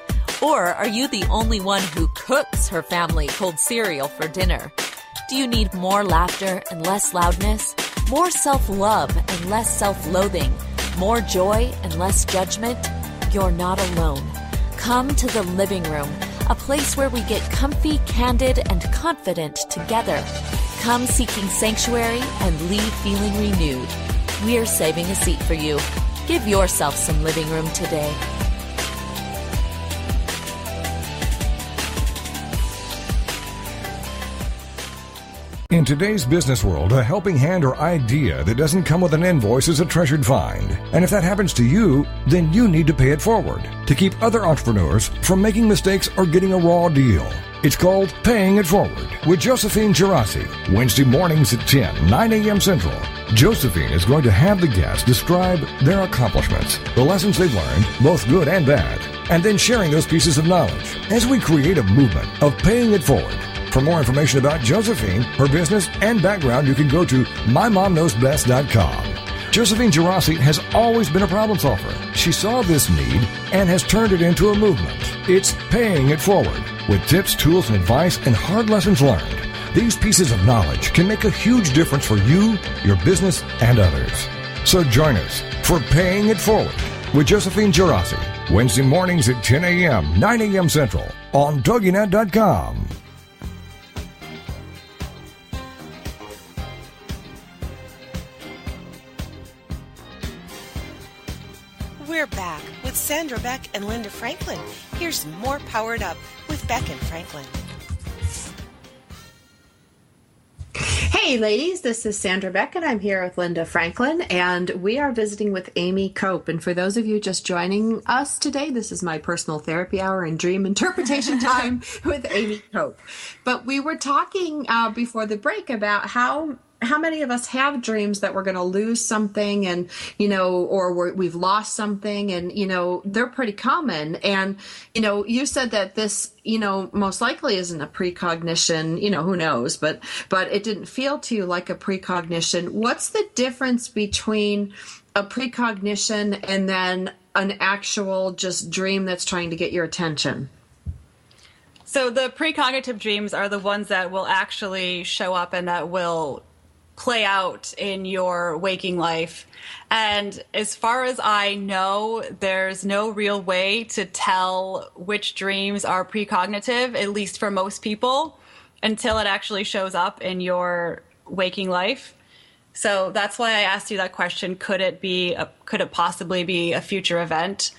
Or are you the only one who cooks her family cold cereal for dinner? Do you need more laughter and less loudness? More self-love and less self-loathing? More joy and less judgment? You're not alone. Come to the living room, a place where we get comfy, candid, and confident together. Come seeking sanctuary and leave feeling renewed. We're saving a seat for you. Give yourself some living room today. In today's business world, a helping hand or idea that doesn't come with an invoice is a treasured find. And if that happens to you, then you need to pay it forward to keep other entrepreneurs from making mistakes or getting a raw deal. It's called Paying It Forward with Josephine Girassi, Wednesday mornings at 10, 9 a.m. Central. Josephine is going to have the guests describe their accomplishments, the lessons they've learned, both good and bad, and then sharing those pieces of knowledge as we create a movement of paying it forward. For more information about Josephine, her business, and background, you can go to mymomknowsbest.com. Josephine Girassi has always been a problem solver. She saw this need and has turned it into a movement. It's Paying It Forward with tips, tools, and advice and hard lessons learned. These pieces of knowledge can make a huge difference for you, your business, and others. So join us for Paying It Forward with Josephine Girassi, Wednesday mornings at 10 a.m., 9 a.m. Central on TogiNet.com. We're back with Sandra Beck and Linda Franklin. Here's more Powered Up with Beck and Franklin. Hey ladies, this is Sandra Beck and I'm here with Linda Franklin, and we are visiting with Amy Cope. And for those of you just joining us today, this is my personal therapy hour and dream interpretation time with Amy Cope. But we were talking before the break about how many of us have dreams that we're going to lose something, and, or we've lost something, and, they're pretty common. And, you said that this, most likely isn't a precognition, who knows, but it didn't feel to you like a precognition. What's the difference between a precognition and then an actual just dream that's trying to get your attention? So the precognitive dreams are the ones that will actually show up and that will play out in your waking life. And as far as I know, there's no real way to tell which dreams are precognitive, at least for most people, until it actually shows up in your waking life. So that's why I asked you that question. Could it possibly be a future event?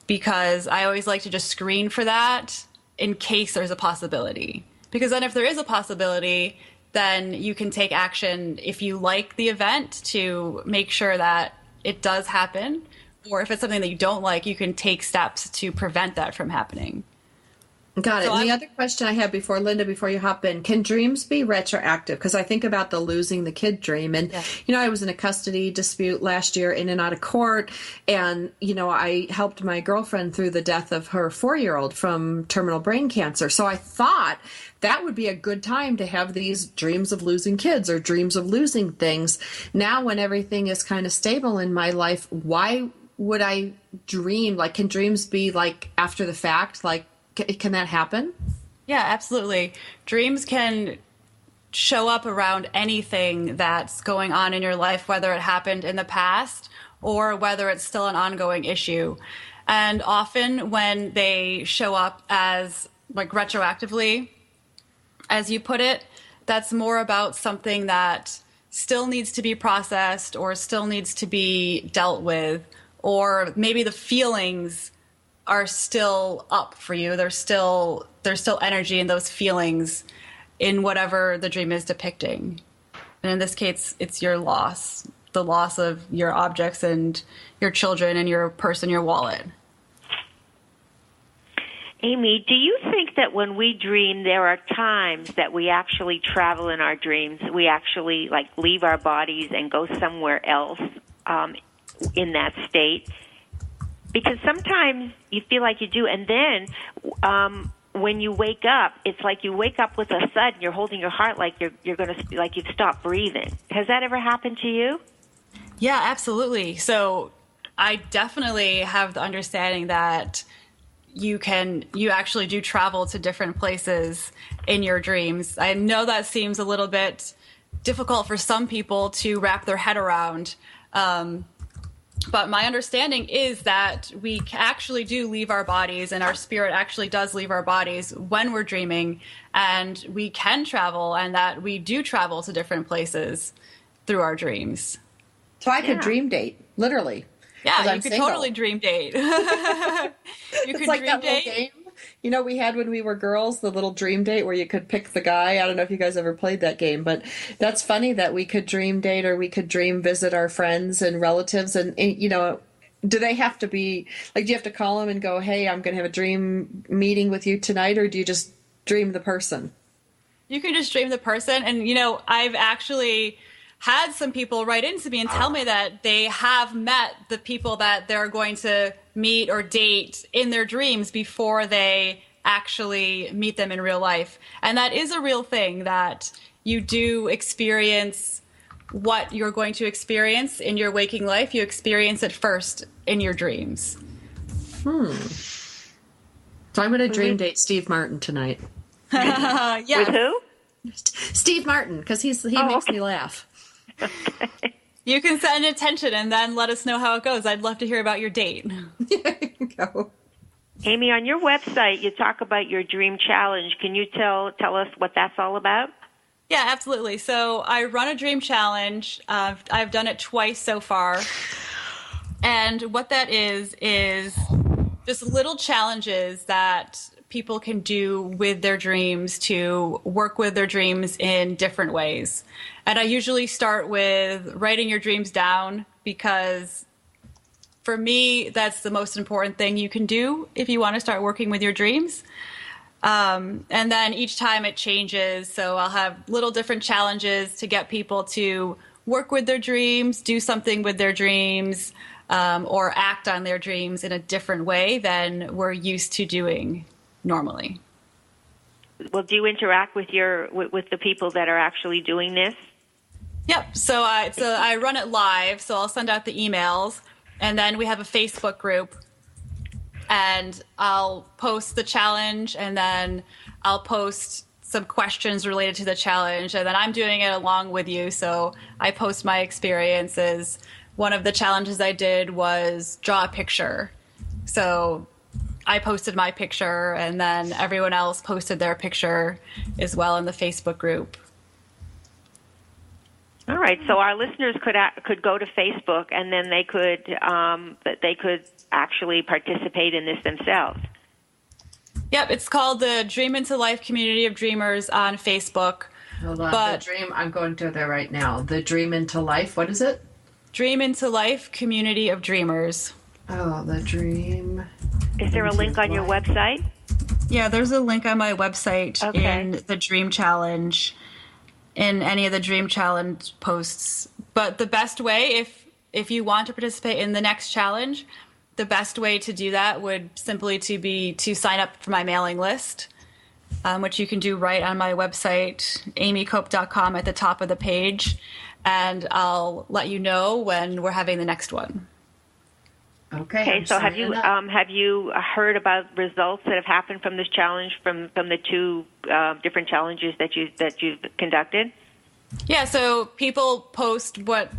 Because I always like to just screen for that in case there's a possibility. Because then if there is a possibility, then you can take action if you like the event to make sure that it does happen. Or if it's something that you don't like, you can take steps to prevent that from happening. Got it. So and the other question I had before, Linda, before you hop in, can dreams be retroactive? Because I think about the losing the kid dream. And, I was in a custody dispute last year in and out of court. And, I helped my girlfriend through the death of her 4-year-old from terminal brain cancer. So I thought that would be a good time to have these dreams of losing kids or dreams of losing things. Now, when everything is kind of stable in my life, why would I dream? Like, can dreams be like after the fact? Like, can that happen? Yeah, absolutely. Dreams can show up around anything that's going on in your life, whether it happened in the past or whether it's still an ongoing issue. And often when they show up as like retroactively, as you put it, that's more about something that still needs to be processed or still needs to be dealt with, or maybe the feelings are still up for you. There's still energy in those feelings in whatever the dream is depicting. And in this case, it's your loss, the loss of your objects and your children and your purse and your wallet. Amy, do you think that when we dream, there are times that we actually travel in our dreams? We actually leave our bodies and go somewhere else in that state? Because sometimes you feel like you do, and then when you wake up, it's like you wake up with a thud, and you're holding your heart like you're going to you've stopped breathing. Has that ever happened to you? Yeah, absolutely. So I definitely have the understanding that you actually do travel to different places in your dreams. I know that seems a little bit difficult for some people to wrap their head around. But my understanding is that we actually do leave our bodies, and our spirit actually does leave our bodies when we're dreaming, and we can travel, and that we do travel to different places through our dreams. So I could dream date, literally. Yeah, you could totally dream date. You could like dream that date. game You know, we had when we were girls the little dream date where you could pick the guy. I don't know if you guys ever played that game, but that's funny that we could dream date or we could dream visit our friends and relatives. And you know, do they have to be like, do you have to call them and go, hey, I'm going to have a dream meeting with you tonight? Or do you just dream the person? You can just dream the person. And, you know, I've actually had some people write into me and tell me that they have met the people that they're going to meet or date in their dreams before they actually meet them in real life. And that is a real thing, that you do experience what you're going to experience in your waking life. You experience it first in your dreams. So I'm going to dream date Steve Martin tonight. Yeah. With who? Steve Martin, because he makes me laugh. You can set an intention and then let us know how it goes. I'd love to hear about your date. There you go. Amy, on your website, you talk about your dream challenge. Can you tell us what that's all about? Yeah, absolutely. So I run a dream challenge. I've done it twice so far. And what that is just little challenges that people can do with their dreams to work with their dreams in different ways. And I usually start with writing your dreams down, because for me, that's the most important thing you can do if you want to start working with your dreams. And then each time it changes. So I'll have little different challenges to get people to work with their dreams, do something with their dreams, or act on their dreams in a different way than we're used to doing normally. Well, do you interact with with the people that are actually doing this? Yep. So I run it live. So I'll send out the emails, and then we have a Facebook group, and I'll post the challenge, and then I'll post some questions related to the challenge, and then I'm doing it along with you. So I post my experiences. One of the challenges I did was draw a picture. So I posted my picture, and then everyone else posted their picture as well in the Facebook group. All right, so our listeners could go to Facebook, and then they could actually participate in this themselves. Yep, it's called the Dream into Life Community of Dreamers on Facebook. Hold on, I'm going to there right now. The Dream into Life, what is it? Dream into Life Community of Dreamers. Oh, the Dream. Is there a link on your website? Yeah, there's a link on my website in the Dream Challenge, in any of the Dream Challenge posts. But the best way, if you want to participate in the next challenge, the best way to do that would simply to sign up for my mailing list, which you can do right on my website, amycope.com, at the top of the page, and I'll let you know when we're having the next one. Okay. So have you heard about results that have happened from this challenge, from the two different challenges that you've conducted? Yeah. So people post what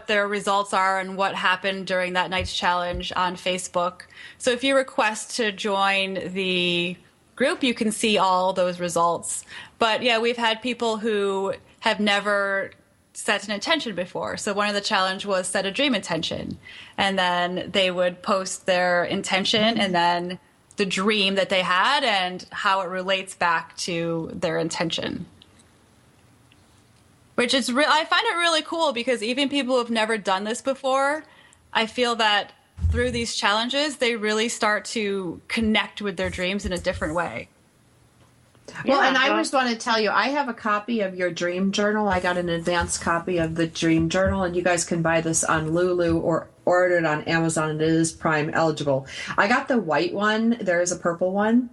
their results are and what happened during that night's challenge on Facebook. So if you request to join the group, you can see all those results. But yeah, we've had people who have never set an intention before. So one of the challenge was set a dream intention, and then they would post their intention and then the dream that they had and how it relates back to their intention. Which is I find it really cool, because even people who have never done this before, I feel that through these challenges, they really start to connect with their dreams in a different way. Well, and I just want to tell you, I have a copy of your dream journal. I got an advanced copy of the dream journal, and you guys can buy this on Lulu or order it on Amazon, and it is Prime eligible. I got the white one. There is a purple one.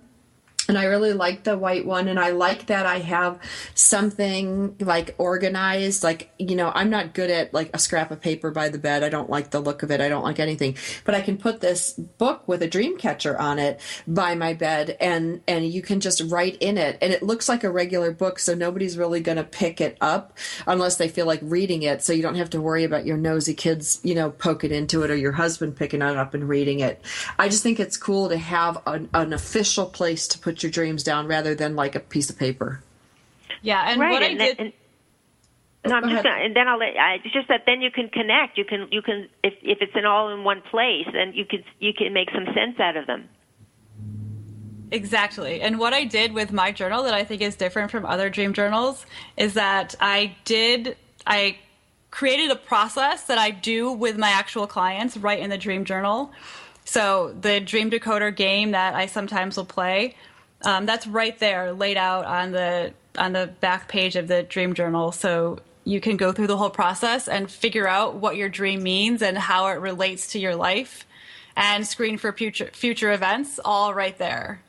And I really like the white one, and I like that I have something like organized. Like, you know, I'm not good at like a scrap of paper by the bed. I don't like the look of it. I don't like anything. But I can put this book with a dream catcher on it by my bed, and you can just write in it. And it looks like a regular book, so nobody's really going to pick it up unless they feel like reading it. So you don't have to worry about your nosy kids, you know, poking into it, or your husband picking it up and reading it. I just think it's cool to have an official place to put your dreams down rather than like a piece of paper. Yeah, and right, what and I did. and then it's just that then you can connect. You can if it's all in one place, then you can make some sense out of them. Exactly. And what I did with my journal that I think is different from other dream journals is that I created a process that I do with my actual clients right in the dream journal. So the Dream Decoder game that I sometimes will play, that's right there laid out on the back page of the dream journal. So you can go through the whole process and figure out what your dream means and how it relates to your life and screen for future events all right there.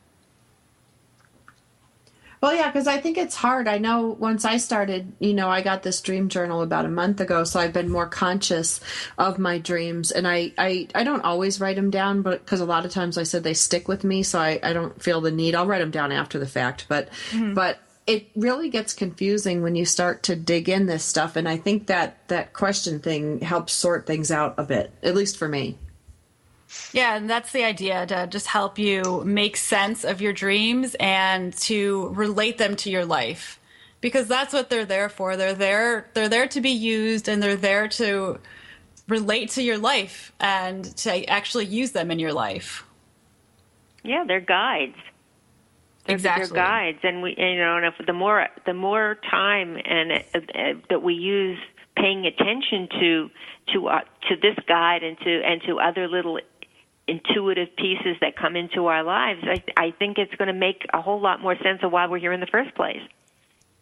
Well, yeah, because I think it's hard. I know once I started, I got this dream journal about a month ago, so I've been more conscious of my dreams. And I don't always write them down, but because a lot of times I said they stick with me, so I don't feel the need. I'll write them down after the fact. But it really gets confusing when you start to dig in this stuff. And I think that question thing helps sort things out a bit, at least for me. Yeah, and that's the idea, to just help you make sense of your dreams and to relate them to your life. Because that's what they're there for. They're there to be used, and they're there to relate to your life and to actually use them in your life. Yeah, they're guides. Exactly. They're guides, and we, and if the more time and that we use paying attention to this guide and to other little intuitive pieces that come into our lives, I think it's going to make a whole lot more sense of why we're here in the first place.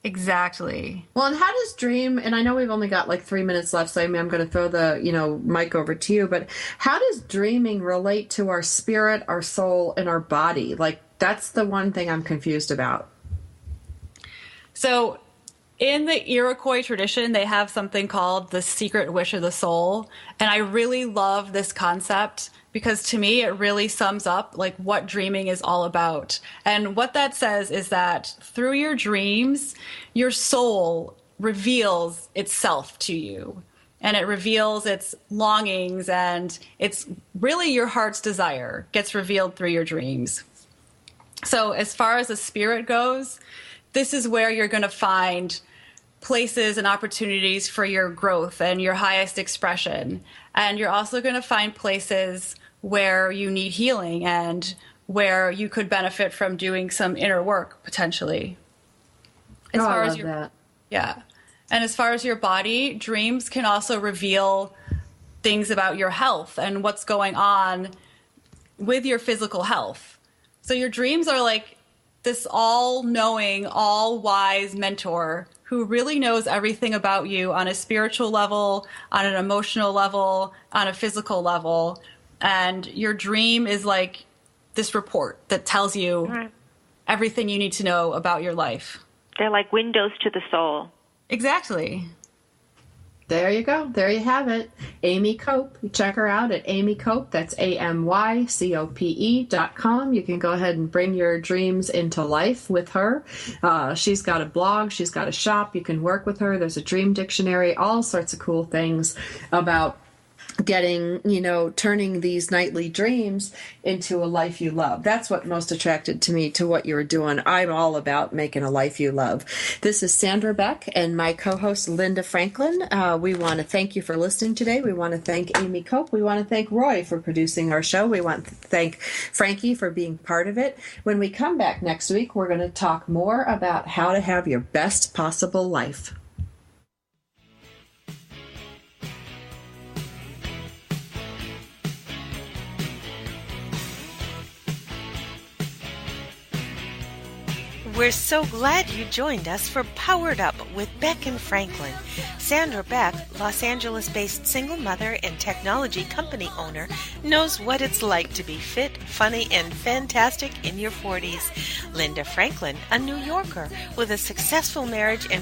Exactly. Well, and how does dream, and I know we've only got like 3 minutes left, so I'm going to throw the, mic over to you, but how does dreaming relate to our spirit, our soul, and our body? Like, that's the one thing I'm confused about. So in the Iroquois tradition, they have something called the secret wish of the soul. And I really love this concept because to me, it really sums up like what dreaming is all about. And what that says is that through your dreams, your soul reveals itself to you. And it reveals its longings, and it's really your heart's desire gets revealed through your dreams. So as far as the spirit goes, this is where you're going to find places and opportunities for your growth and your highest expression. And you're also going to find places where you need healing and where you could benefit from doing some inner work potentially. As far I as love that. Yeah. And as far as your body, dreams can also reveal things about your health and what's going on with your physical health. So your dreams are like this all-knowing, all-wise mentor who really knows everything about you on a spiritual level, on an emotional level, on a physical level. And your dream is like this report that tells you everything you need to know about your life. They're like windows to the soul. Exactly. There you go. There you have it. Amy Cope. Check her out at Amy Cope. That's AMYCOPE.com. You can go ahead and bring your dreams into life with her. She's got a blog. She's got a shop. You can work with her. There's a dream dictionary, all sorts of cool things about getting, turning these nightly dreams into a life you love. That's what most attracted to me to what you were doing. I'm all about making a life you love. This is Sandra Beck and my co-host Linda Franklin. We want to thank you for listening today. We want to thank Amy Cope. We want to thank Roy for producing our show. We want to thank Frankie for being part of it. When we come back next week, we're going to talk more about how to have your best possible life. We're so glad you joined us for Powered Up with Beck and Franklin. Sandra Beck, Los Angeles-based single mother and technology company owner, knows what it's like to be fit, funny, and fantastic in your 40s. Linda Franklin, a New Yorker with a successful marriage and